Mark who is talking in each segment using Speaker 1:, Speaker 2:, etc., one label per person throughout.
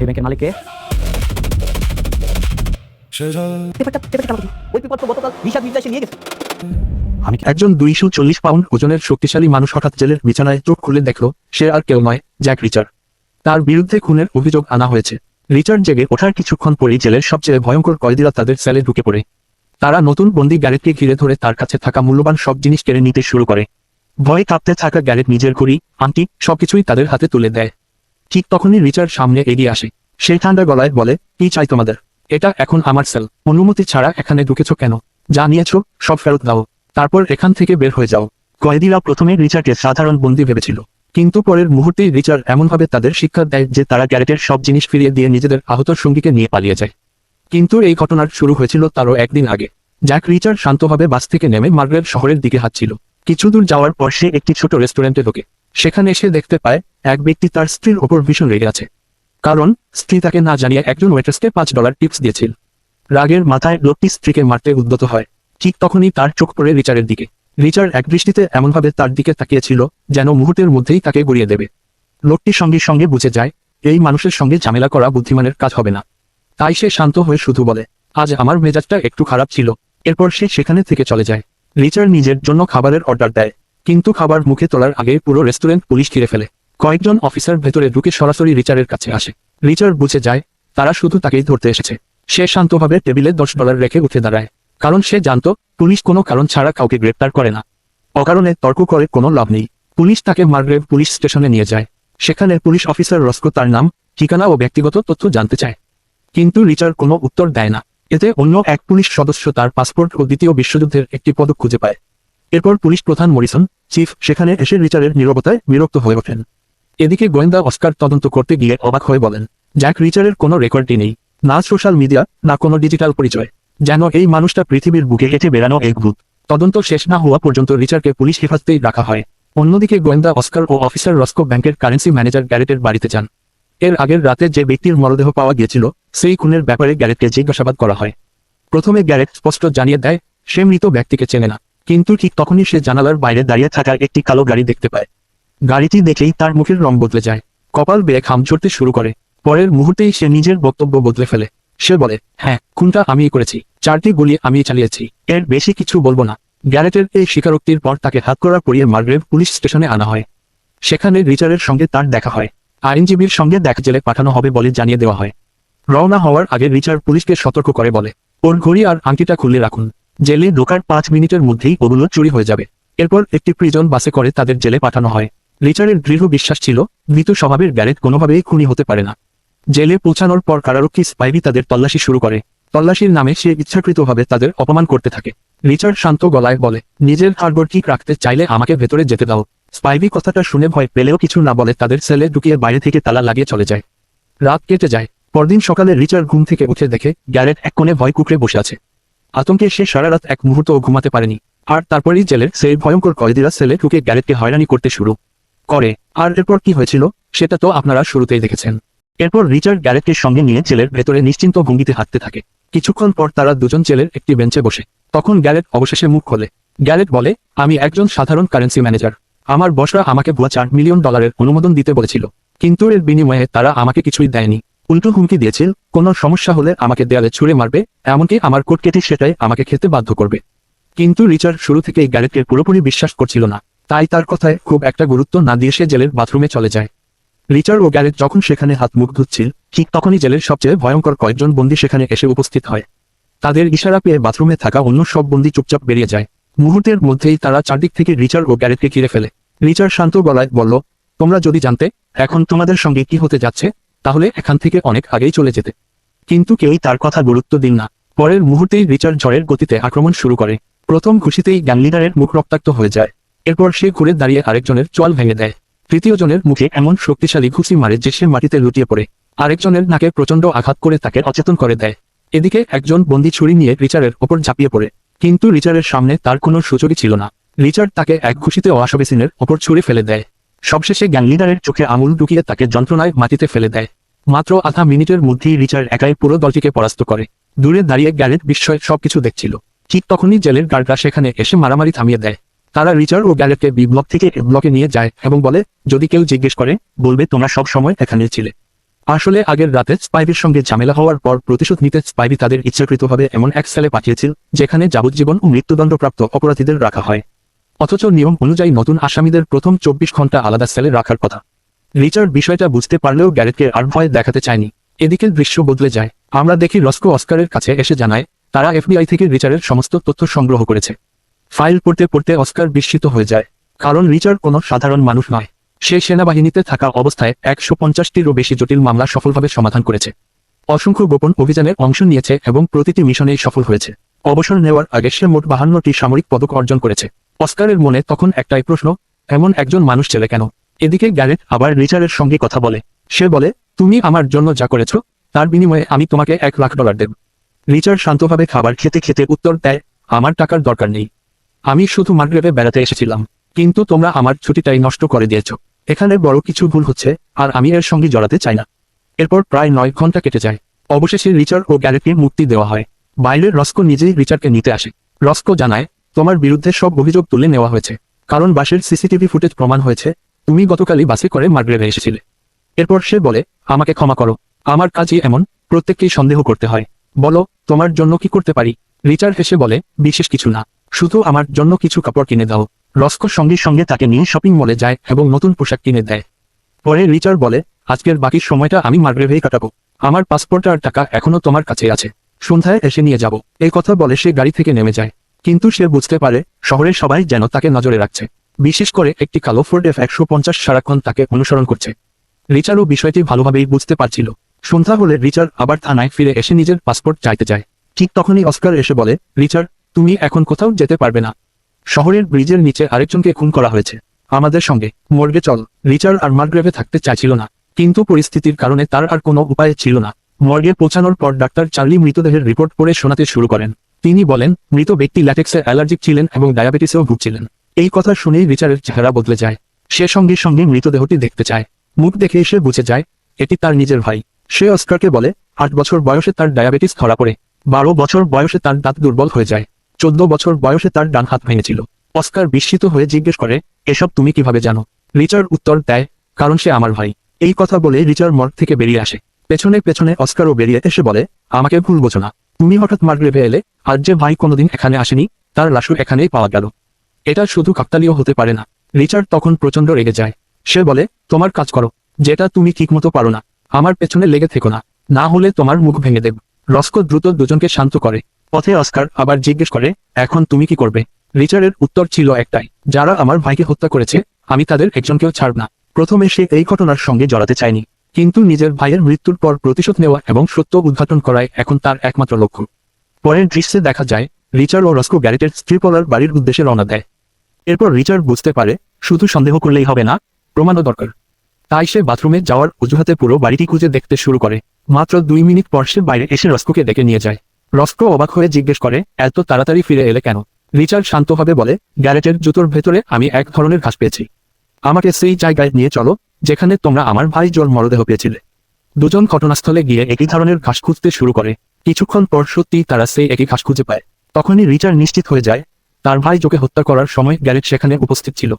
Speaker 1: এই ব্যাংকের মালিককে
Speaker 2: একজন 240 পাউন্ড ওজনের শক্তিশালী মানুষ হঠাৎ জেলের বিছানায় চোখ খুলে দেখল সে আর কেউ নয়, জ্যাক রিচার। তার বিরুদ্ধে খুনের অভিযোগ আনা হয়েছে। রিচার্ড জেগে ওঠার কিছুক্ষণ পরেই জেলের সবচেয়ে ভয়ঙ্কর কয়েদিরা তাদের সেলে ঢুকে পড়ে। তারা নতুন বন্দী গ্যারেটকে ঘিরে ধরে তার কাছে থাকা মূল্যবান সব জিনিস কেড়ে নিতে শুরু করে। ভয়ে কাঁপতে থাকা গ্যারেট নিজের ঘড়ি, আংটি সবকিছুই তাদের হাতে তুলে দেয়। ঠিক তখনই রিচার্ড সামনে এগিয়ে আসে। সে ঠান্ডা গলায় বলে, কি চাই তোমাদের? এটা এখন আমার সেল, অনুমতি ছাড়া এখানে ঢুকেছো কেন? যা নিয়েছো সব ফেরত দাও, তারপর এখান থেকে বের হয়ে যাও। কয়েদিরা প্রথমে রিচার্ডকে সাধারণ বন্দী ভেবেছিল, কিন্তু পরের মুহূর্তেই রিচার্ড এমনভাবে তাদের শিক্ষা দেয় যে তারা গ্যারেটের সব জিনিস ফিরিয়ে দিয়ে নিজেদের আহত সঙ্গীকে নিয়ে পালিয়ে যায়। কিন্তু এই ঘটনার শুরু হয়েছিল তারও একদিন আগে। জ্যাক রিচার্ড শান্তভাবে বাস থেকে নেমে মার্গ্রেট শহরের দিকে হাঁটছিল। কিছু দূর যাওয়ার পর সে একটি ছোট রেস্টুরেন্টে ঢোকে। সেখানে এসে দেখতে পায় এক ব্যক্তি তার স্ত্রীর ওপর ভীষণ রেগে আছে, কারণ স্ত্রী তাকে না জানিয়ে একজন ওয়েটার্সকে $5 টিপস দিয়েছিল। রাগের মাথায় লোকটি স্ত্রীকে মারতে উদ্যত হয়। ঠিক তখনই তার চোখ পড়ে রিচার্ডের দিকে। রিচার্ড এক দৃষ্টিতে এমনভাবে তার দিকে তাকিয়েছিল যেন মুহূর্তের মধ্যেই তাকে গড়িয়ে দেবে। লোকটি সঙ্গে সঙ্গে বুঝে যায় এই মানুষের সঙ্গে ঝামেলা করা বুদ্ধিমানের কাজ হবে না। তাই সে শান্ত হয়ে শুধু বলে, আজ আমার মেজাজটা একটু খারাপ ছিল। এরপর সে সেখানে থেকে চলে যায়। রিচার্ড নিজের জন্য খাবারের অর্ডার দেয়, কিন্তু খাবার মুখে তোলার আগে পুরো রেস্টুরেন্ট পুলিশ ঘিরে ফেলে। কয়েকজন অফিসার ভেতরে ঢুকে সরাসরি রিচার্ডের কাছে আসে। রিচার্ড বুঝে যায় তারা শুধু তাকেই ধরতে এসেছে। সে শান্তভাবে টেবিলে $10 রেখে উঠে দাঁড়ায়, কারণ সে জানত পুলিশ কোনো কারণ ছাড়া কাউকে গ্রেপ্তার করে না। অকারণে তর্ক করে কোনো লাভ নেই। পুলিশ তাকে মার্গ্রেভ পুলিশ স্টেশনে নিয়ে যায়। সেখানে পুলিশ অফিসার রস্কো তার নাম, ঠিকানা ও ব্যক্তিগত তথ্য জানতে চায়, কিন্তু রিচার্ড কোনো উত্তর দেয় না। এতে অন্য এক পুলিশ সদস্য তার পাসপোর্ট ও দ্বিতীয় বিশ্বযুদ্ধের একটি পদক খুঁজে পায়। এরপর পুলিশ প্রধান মরিসন, চিফ, সেখানে এসে রিচার্ডের নীরবতায় বিরক্ত হয়ে ওঠেন। এদিকে গোয়েন্দা অস্কার তদন্ত করতে গিয়ে অবাক হয়ে বলেন, জ্যাক রিচার্ডের কোনো রেকর্ডই নেই, না সোশ্যাল মিডিয়া, না কোনো ডিজিটাল পরিচয়। যেন এই মানুষটা পৃথিবীর বুকে হেঁটে বেড়ানো এক ভূত। তদন্ত শেষ না হওয়া পর্যন্ত রিচার্ডকে পুলিশ হেফাজতেই রাখা হয়। অন্যদিকে গোয়েন্দা অস্কার ও অফিসার রস্কো ব্যাংকের কারেন্সি ম্যানেজার গ্যারেটের বাড়িতে যান। এর আগের রাতে যে ব্যক্তির মরদেহ পাওয়া গিয়েছিল সেই খুনের ব্যাপারে গ্যারেটকে জিজ্ঞাসাবাদ করা হয়। প্রথমে গ্যারেট স্পষ্ট জানিয়ে দেয় সে মৃত ব্যক্তিকে চেনে না, কিন্তু ঠিক তখনই সে জানালার বাইরে দাঁড়িয়ে থাকা একটি কালো গাড়ি দেখতে পায়। গাড়িটি দেখেই তার মুখের রং বদলে যায়, কপাল বেয়ে ঘাম ঝরতে শুরু করে। পরের মুহূর্তেই সে নিজের বক্তব্য বদলে ফেলে। সে বলে, হ্যাঁ, খুনটা আমিই করেছি, 4টি গুলি আমিই চালিয়েছি, এর বেশি কিছু বলবো না। গ্যারেটের এই স্বীকারোক্তির পর তাকে হাতকড়া পরিয়ে মার্গ্রেভ পুলিশ স্টেশনে আনা হয়। সেখানে রিচার্ডের সঙ্গে তার দেখা হয়। আইনজীবীর সঙ্গে দেখা জেলে পাঠানো হবে বলে জানিয়ে দেওয়া হয়। রওনা হওয়ার আগে রিচার্ড পুলিশকে সতর্ক করে বলে, ওর ঘড়ি আর আংটিটা খুলে রাখুন, জেলে ঢোকার 5 মিনিটের মধ্যেই ওগুলো চুরি হয়ে যাবে। এরপর একটি প্রিজন বাসে করে তাদের জেলে পাঠানো হয়। রিচার্ডের দৃঢ় বিশ্বাস ছিল মৃত্যু স্বভাবের গ্যারেট কোনোভাবেই খুনি হতে পারে না। জেলে পৌঁছানোর পর কারারক্ষী স্পাইভি তাদের তল্লাশি শুরু করে। তল্লাশির নামে সে ইচ্ছাকৃতভাবে তাদের অপমান করতে থাকে। রিচার্ড শান্ত গলায় বলে, নিজের হাড়গোড় ঠিক রাখতে চাইলে আমাকে ভেতরে যেতে দাও। স্পাইভি কথাটা শুনে ভয় পেলেও কিছু না বলে তাদের সেলে ঢুকিয়ে বাইরে থেকে তালা লাগিয়ে চলে যায়। রাত কেটে যায়। পরদিন সকালে রিচার্ড ঘুম থেকে উঠে দেখে গ্যারেট এক কোণে ভয় কুঁকড়ে বসে আছে। আতঙ্কে সে সারা রাত এক মুহূর্তও ঘুমাতে পারেনি। আর তারপরেই জেলের সেই ভয়ঙ্কর কয়েদিরা সেলে ঢুকে গ্যারেটকে হয়রানি করতে শুরু করে। আর এরপর কি হয়েছিল সেটা তো আপনারা শুরুতেই দেখেছেন। এরপর রিচার্ড গ্যারেটকে সঙ্গে নিয়ে জেলের ভেতরে নিশ্চিন্ত ভঙ্গিতে হাঁটতে থাকে। কিছুক্ষণ পর তারা দুজন জেলের একটি বেঞ্চে বসে। তখন গ্যারেট অবশেষে মুখ খোলে। গ্যারেট বলে, আমি একজন সাধারণ কারেন্সি ম্যানেজার। আমার বসরা আমাকে ভুয়া $4 মিলিয়ন অনুমোদন দিতে বলেছিল, কিন্তু এর বিনিময়ে তারা আমাকে কিছুই দেয়নি। উল্টো হুমকি দিয়েছিল কোনো সমস্যা হলে আমাকে দেয়ালে ছুঁড়ে মারবে, এমনকি আমার কোট কেটে সেটাই আমাকে খেতে বাধ্য করবে। কিন্তু রিচার্ড শুরু থেকেই গ্যারেটকে পুরোপুরি বিশ্বাস করছিল না, তাই তার কথায় খুব একটা গুরুত্ব না দিয়ে সে জেলের বাথরুমে চলে যায়। রিচার্ড ও গ্যারেট যখন সেখানে হাত মুখ ধুচ্ছিল, ঠিক তখনই জেলের সবচেয়ে ভয়ঙ্কর কয়েকজন বন্দী সেখানে এসে উপস্থিত হয়। তাদের ইশারা পেয়ে বাথরুমে থাকা অন্য সব বন্দী চুপচাপ বেরিয়ে যায়। মুহূর্তের মধ্যেই তারা চারদিক থেকে রিচার্ড ও গ্যারেটকে ঘিরে ফেলে। রিচার্ড শান্ত গলায় বলল, তোমরা যদি জানতে এখন তোমাদের সঙ্গে কি হতে যাচ্ছে, তাহলে এখান থেকে অনেক আগেই চলে যেতে। কিন্তু কেউই তার কথা গুরুত্ব দিন না। পরের মুহূর্তেই রিচার্ড ঝড়ের গতিতে আক্রমণ শুরু করে। প্রথম ঘুষিতেই গ্যাং লিডারের মুখ রক্তাক্ত হয়ে যায়। এরপর সে ঘুরে দাঁড়িয়ে আরেকজনের চোয়াল ভেঙে দেয়। তৃতীয় জনের মুখে এমন শক্তিশালী ঘুষি মারে যে সে মাটিতে লুটিয়ে পড়ে। আরেকজনের নাকে প্রচণ্ড আঘাত করে তাকে অচেতন করে দেয়। এদিকে একজন বন্দী ছুরি নিয়ে রিচার্ডের ওপর ঝাঁপিয়ে পড়ে, কিন্তু রিচার্ডের সামনে তার কোনো সুযোগই ছিল না। রিচার্ড তাকে এক ঘুষিতে ওয়াশবেসিনের ওপর ছুঁড়ে ফেলে দেয়। সবশেষে গ্যাং লিডারের চোখে আঙুল ঢুকিয়ে তাকে যন্ত্রণায় মাটিতে ফেলে দেয়। মাত্র আধা মিনিটের মধ্যেই রিচার্ড একাই পুরো দলটিকে পরাস্ত করে। দূরে দাঁড়িয়ে গ্যারেট বিস্ময়ে সবকিছু দেখছিল। ঠিক তখনই জেলের গার্ডরা সেখানে এসে মারামারি থামিয়ে দেয়। তারা রিচার্ড ও গ্যারেটকে বি ব্লক থেকে এ ব্লকে নিয়ে যায় এবং বলে, যদি কেউ জিজ্ঞেস করে বলবে তোমরা সব সময় এখানে ছিলে। আসলে আগের রাতে স্পাইভির সঙ্গে ঝামেলা হওয়ার পর প্রতিশোধ নিতে স্পাইভি তাদের ইচ্ছাকৃতভাবে এমন এক সেলে পাঠিয়েছিল যেখানে যাবজ্জীবন ও মৃত্যুদণ্ডপ্রাপ্ত অপরাধীদের রাখা হয়। অথচ নিয়ম অনুযায়ী নতুন আসামিদের প্রথম 24 ঘন্টা আলাদা সেলে রাখার কথা। রিচার্ড বিষয়টা বুঝতে পারলেও গ্যারেটকে আর ভয় দেখাতে চায়নি। এদিকে দৃশ্য বদলে যায়। আমরা দেখি রস্কো অস্কারের কাছে এসে জানায় তারা এফবিআই থেকে রিচার্ডের সমস্ত তথ্য সংগ্রহ করেছে। ফাইল পড়তে পড়তে অস্কার বিস্মিত হয়ে যায়, কারণ রিচার্ড কোনো সাধারণ মানুষ নয়। সে সেনাবাহিনীতে থাকা অবস্থায় 150টিরও বেশি জটিল মামলা সফলভাবে সমাধান করেছে, অসংখ্য গোপন অভিযানের অংশ নিয়েছে এবং প্রতিটি মিশনেই সফল হয়েছে। অবসর নেওয়ার আগে সে মোট 52টি সামরিক পদক অর্জন করেছে। অস্কারের মনে তখন একটাই প্রশ্ন, এমন একজন মানুষ ছেলে কেন? এদিকে গ্যারেট আবার রিচার্ডের সঙ্গে কথা বলে। সে বলে, তুমি আমার জন্য যা করেছ তার বিনিময়ে আমি তোমাকে $1,00,000 দেব। রিচার্ড শান্তভাবে খাবার খেতে খেতে উত্তর দেয়, আমার টাকার দরকার নেই। আমি শুধু মার্গ্রেভে বেড়াতে এসেছিলাম, কিন্তু তোমরা আমার ছুটিটাই নষ্ট করে দিয়েছ। এখানে বড় কিছু ভুল হচ্ছে, আর আমি এর সঙ্গে জড়াতে চাই না। এরপর প্রায় 9 ঘন্টা কেটে যায়। অবশেষে রিচার্ড ও গ্যারেটকে মুক্তি দেওয়া হয়। বাইরে রস্কো নিজেই রিচার্ডকে নিতে আসে। রস্কো জানায়, তোমার বিরুদ্ধে সব অভিযোগ তুলে নেওয়া হয়েছে, কারণ বাসের সিসিটিভি ফুটেজ প্রমাণ হয়েছে তুমি গতকালই বাসে করে মার্গ্রেভে এসেছিলে। এরপর সে বলে, আমাকে ক্ষমা করো, আমার কাজই এমন, প্রত্যেককেই সন্দেহ করতে হয়। বলো, তোমার জন্য কি করতে পারি? রিচার্ড হেসে বলে, বিশেষ কিছু না, শুধু আমার জন্য কিছু কাপড় কিনে দাও। রস্কো সঙ্গে সঙ্গে তাকে নিয়ে শপিং মলে যায় এবং নতুন পোশাক কিনে দেয়। পরে রিচার্ড বলে, আজকের বাকি সময়টা আমি মার্গ্রেভেই কাটাবো। আমার পাসপোর্ট আর টাকা এখনো তোমার কাছে আছে, সন্ধ্যায় এসে নিয়ে যাব। এই কথা বলে সে গাড়ি থেকে নেমে যায়। কিন্তু সে বুঝতে পারে শহরের সবাই যেন তাকে নজরে রাখছে, বিশেষ করে একটি কালো ফোর্ড F-150 সারাক্ষণ তাকে অনুসরণ করছে। রিচার্ডও বিষয়টি ভালোভাবেই বুঝতে পারছিল। সন্ধ্যা হলে রিচার্ড আবার থানায় ফিরে এসে নিজের পাসপোর্ট চাইতে যায়। ঠিক তখনই অস্কার এসে বলে, রিচার্ড, তুমি এখন কোথাও যেতে পারবে না। শহরের ব্রিজের নিচে আরেকজনকে খুন করা হয়েছে, আমাদের সঙ্গে মর্গে চল। রিচার্ড আর মার্গ্রেভে থাকতে চাইছিল না, কিন্তু পরিস্থিতির কারণে তার আর কোনো উপায় ছিল না। মর্গে পৌঁছানোর পর ডাক্তার চার্লি মৃতদেহের রিপোর্ট পড়ে শোনাতে শুরু করেন। তিনি বলেন, মৃত ব্যক্তি ল্যাটেক্সে অ্যালার্জিক ছিলেন এবং ডায়াবেটিসেও ভুগছিলেন। এই কথা শুনেই রিচার্ডের চেহারা বদলে যায়। সে সঙ্গে সঙ্গে মৃতদেহটি দেখতে চায়। মুখ দেখে সে বুঝে যায় এটি তার নিজের ভাই। সে অস্কারকে বলে, 8 বছর বয়সে তার ডায়াবেটিস ধরা পড়ে, 12 বছর বয়সে তার দাঁত দুর্বল হয়ে যায়, 14 বছর বয়সে তার ডান হাত ভেঙেছিল। অস্কার বিস্মিত হয়ে জিজ্ঞেস করে, এসব তুমি কিভাবে জানো? রিচার্ড উত্তর দেয়, কারণ সে আমার ভাই। এই কথা বলে রিচার্ড মর্গ থেকে বেরিয়ে আসে। পেছনে পেছনে অস্কারও বেরিয়ে এসে বলে, আমাকে ভুল বোঝো না, তুমি হঠাৎ মার্গ্রেভে এলে, আর যে ভাই কোনোদিন এখানে আসেনি তার লাশও এখানেই পাওয়া গেল। এটা শুধু কাকতালীয় হতে পারে না। রিচার্ড তখন প্রচন্ড রেগে যায়। সে বলে, তোমার কাজ করো, যেটা তুমি ঠিকমতো পারো না। আমার পেছনে লেগে থেকো না, না হলে তোমার মুখ ভেঙে দেব। রস্কো দ্রুত দুজনকে শান্ত করে। পথে অস্কার আবার জিজ্ঞেস করে, এখন তুমি কি করবে? রিচার্ডের উত্তর ছিল একটাই, যারা আমার ভাইকে হত্যা করেছে আমি তাদের একজনকেও ছাড়ব না। প্রথমে সে এই ঘটনার সঙ্গে জড়াতে চায়নি, কিন্তু নিজের ভাইয়ের মৃত্যুর পর প্রতিশোধ নেওয়া এবং সত্য উদ্ঘাটন করাই এখন তার একমাত্র লক্ষ্য। পরের দৃশ্যে দেখা যায় রিচার্ড ও রস্কো গ্যারেটের স্ত্রীপলার বাড়ির উদ্দেশ্যে রওনা দেয়। এরপর রিচার্ড বুঝতে পারে শুধু সন্দেহ করলেই হবে না, প্রমাণও দরকার। তাই সে বাথরুমে যাওয়ার অজুহাতে পুরো বাড়িটি খুঁজে দেখতে শুরু করে। মাত্র 2 মিনিট পর সে বাইরে এসে রস্কোকে ডেকে নিয়ে যায়। রস্কো অবাক হয়ে জিজ্ঞেস করে, এত তাড়াতাড়ি ফিরে এলে কেন? রিচার্ড শান্তভাবে বলে, গ্যারেটের জুতোর ভেতরে আমি এক ধরনের ঘাস পেয়েছি, আমাকে সেই জায়গায় নিয়ে চলো যেখানে তোমরা আমার ভাই জোর মরদেহ পেয়েছিলে। দুজন ঘটনাস্থলে গিয়ে একই ধরনের ঘাস খুঁজতে শুরু করে। কিছুক্ষণ পর সত্যি তারা সেই একই ঘাস খুঁজে পায়। তখনই রিচার্ড নিশ্চিত হয়ে যায় তার ভাই জোকে হত্যা করার সময় গ্যারেট সেখানে উপস্থিত ছিল।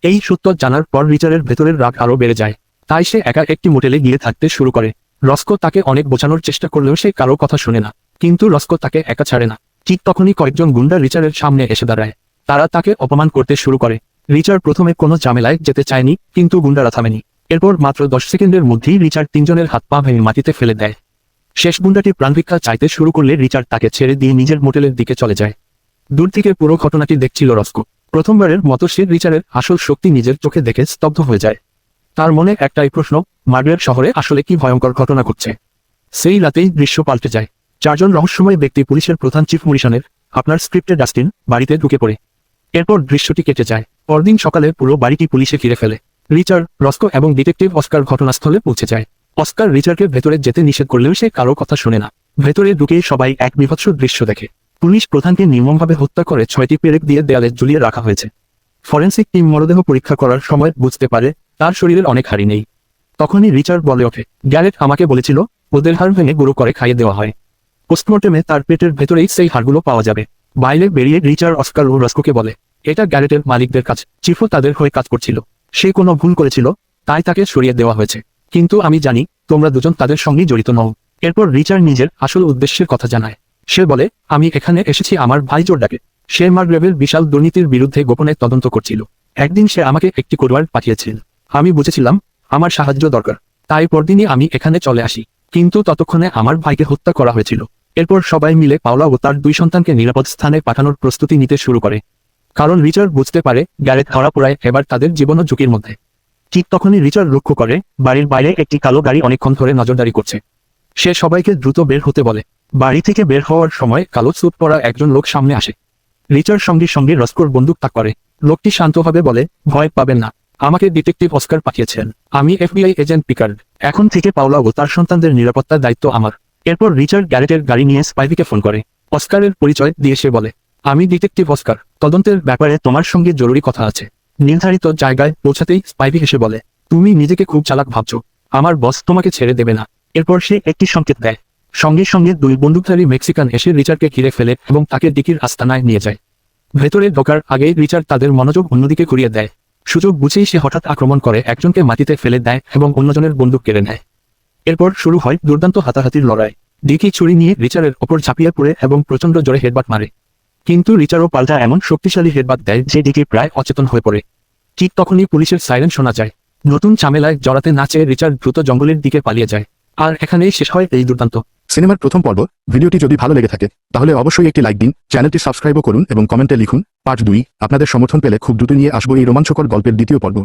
Speaker 2: এই সত্য জানার পর রিচার্ডের ভেতরের রাগ আরও বেড়ে যায়। তাই সে একা একটি মোটেলে গিয়ে থাকতে শুরু করে। রস্কো তাকে অনেক বোঝানোর চেষ্টা করলেও সে কারো কথা শুনে না, কিন্তু রস্কো তাকে একা ছাড়ে না। ঠিক তখনই কয়েকজন গুন্ডা রিচার্ডের সামনে এসে দাঁড়ায়। তারা তাকে অপমান করতে শুরু করে। রিচার্ড প্রথমে কোনো ঝামেলায় যেতে চায়নি, কিন্তু গুন্ডারা থামেনি। এরপর মাত্র 10 সেকেন্ডের মধ্যেই রিচার্ড 3 জনের হাত পা ভেঙে মাটিতে ফেলে দেয়। শেষ গুন্ডাটি প্রাণভিক্ষা চাইতে শুরু করলে রিচার্ড তাকে ছেড়ে দিয়ে নিজের মোটেলের দিকে চলে যায়। দূর থেকে পুরো ঘটনাটি দেখছিল রস্কো। প্রথমবারের মতো সে রিচার্ডের আসল শক্তি নিজের চোখে দেখে স্তব্ধ হয়ে যায়। তার মনে একটাই প্রশ্ন, মার্গ্রেভ শহরে আসলে কি ভয়ঙ্কর ঘটনা ঘটছে? সেই রাতেই দৃশ্য পাল্টে যায়। 4 জন রহস্যময় ব্যক্তি পুলিশের প্রধান চিফ মরিসনের, আপনার স্ক্রিপ্টে ডাস্টিন, বাড়িতে ঢুকে পড়ে। এরপর দৃশ্যটি কেটে যায়। পরদিন সকালে পুরো বাড়িটি পুলিশে ঘিরে ফেলে। রিচার্ড, রস্কো এবং ডিটেকটিভ অস্কার ঘটনাস্থলে পৌঁছে যায়। অস্কার রিচার্ডকে ভেতরে যেতে নিষেধ করলেও সে কারো কথা শোনে না। ভেতরে ঢুকেই সবাই এক বিভৎস দৃশ্য দেখে। পুলিশ প্রধানকে নির্মমভাবে হত্যা করে 6টি পেরেক দিয়ে দেয়ালে ঝুলিয়ে রাখা হয়েছে। ফরেন্সিক টিম মরদেহ পরীক্ষা করার সময় বুঝতে পারে তার শরীরের অনেক হাড়ি নেই। তখনই রিচার্ড বলে ওঠে, গ্যারেট আমাকে বলেছিল ওদের হাড় ভেঙে গুঁড়ো করে খাইয়ে দেওয়া হয়। পোস্টমর্টেমে তার পেটের ভেতরেই সেই হাড়গুলো পাওয়া যাবে। বাইরে বেরিয়ে রিচার্ড অস্কার ও রস্কোকে বলে, এটা গ্যারেটের মালিকদের কাজ, চিফও তাদের হয়ে কাজ করছিল। সে কোনো ভুল করেছিল, তাই তাকে সরিয়ে দেওয়া হয়েছে। কিন্তু আমি জানি তোমরা দুজন তাদের সঙ্গেই জড়িত নও। এরপর রিচার্ড নিজের আসল উদ্দেশ্যের কথা জানায়। সে বলে, আমি এখানে এসেছি আমার ভাই জোর্ডাকে। সে মার্গ্রেভের বিশাল দুর্নীতির বিরুদ্ধে গোপনে তদন্ত করছিল। একদিন সে আমাকে একটি কোডওয়ার্ড পাঠিয়েছিল। আমি বুঝেছিলাম আমার সাহায্য দরকার, তাই পরদিনই আমি এখানে চলে আসি। কিন্তু ততক্ষণে আমার ভাইকে হত্যা করা হয়েছিল। এরপর সবাই মিলে পাওলা ও তার 2 সন্তানকে নিরাপদ স্থানে পাঠানোর প্রস্তুতি নিতে শুরু করে। কারণ রিচার্ড বুঝতে পারে গ্যারেট ধরা পড়ায় এবার তাদের জীবনও ঝুঁকির মধ্যে। ঠিক তখনই রিচার্ড লক্ষ্য করে বাড়ির বাইরে একটি কালো গাড়ি অনেকক্ষণ ধরে নজরদারি করছে। সে সবাইকে দ্রুত বের হতে বলে। বাড়ি থেকে বের হওয়ার সময় কালো স্যুট পরা একজন লোক সামনে আসে। রিচার্ড সঙ্গে সঙ্গে রস্কোর বন্দুক তাক করে। লোকটি শান্তভাবে বলে, ভয় পাবেন না, আমাকে ডিটেকটিভ অস্কার পাঠিয়েছেন। আমি FBI এজেন্ট পিকার্ড। এখন থেকে পাওলা ও তার সন্তানদের নিরাপত্তার দায়িত্ব আমার। এরপর রিচার্ড গ্যারেটের গাড়ি নিয়ে স্পাইভিকে ফোন করে। অস্কারের পরিচয় দিয়ে সে বলে, আমি ডিটেকটিভ অস্কার, তদন্তের ব্যাপারে তোমার সঙ্গে জরুরি কথা আছে। নির্ধারিত জায়গায় পৌঁছাতেই স্পাইভি হেসে বলে, তুমি নিজেকে খুব চালাক ভাবছো, আমার বস তোমাকে ছেড়ে দেবে না। এরপর সে একটি সংকেত দেয়। সঙ্গে সঙ্গে 2 বন্দুকধারী মেক্সিকান এসে রিচার্ডকে ঘিরে ফেলে এবং তাকে ডিকির আস্তানায় নিয়ে যায়। ভেতরে ঢোকার আগেই রিচার্ড তাদের মনোযোগ অন্যদিকে ঘুরিয়ে দেয়। সুযোগ বুঝেই সে হঠাৎ আক্রমণ করে, একজনকে মাটিতে ফেলে দেয় এবং অন্যজনের বন্দুক কেড়ে নেয়। এরপর শুরু হয় দুর্দান্ত হাতাহাতির লড়াই। ডিকি ছুরি নিয়ে রিচার্ডের ওপর ঝাঁপিয়ে পড়ে এবং প্রচণ্ড জোরে হেডবাট মারে। কিন্তু রিচার্ডও পাল্টা এমন শক্তিশালী হেডবাট দেয় যে ডিকি প্রায় অচেতন হয়ে পড়ে। ঠিক তখনই পুলিশের সাইরেন শোনা যায়। নতুন ঝামেলায় জড়াতে না চেয়ে রিচার্ড দ্রুত জঙ্গলের দিকে পালিয়ে যায়। আর এখানেই শেষ হয় এই দুর্দান্ত
Speaker 1: সিনেমার প্রথম পর্ব। ভিডিওটি যদি ভালো লেগে থাকে তাহলে অবশ্যই একটি লাইক দিন, চ্যানেলটি সাবস্ক্রাইবও করুন এবং কমেন্টে লিখুন পার্ট 2। আপনাদের সমর্থন পেলে খুব দ্রুত নিয়ে আসবো এই রোমাঞ্চকর গল্পের দ্বিতীয় পর্ব।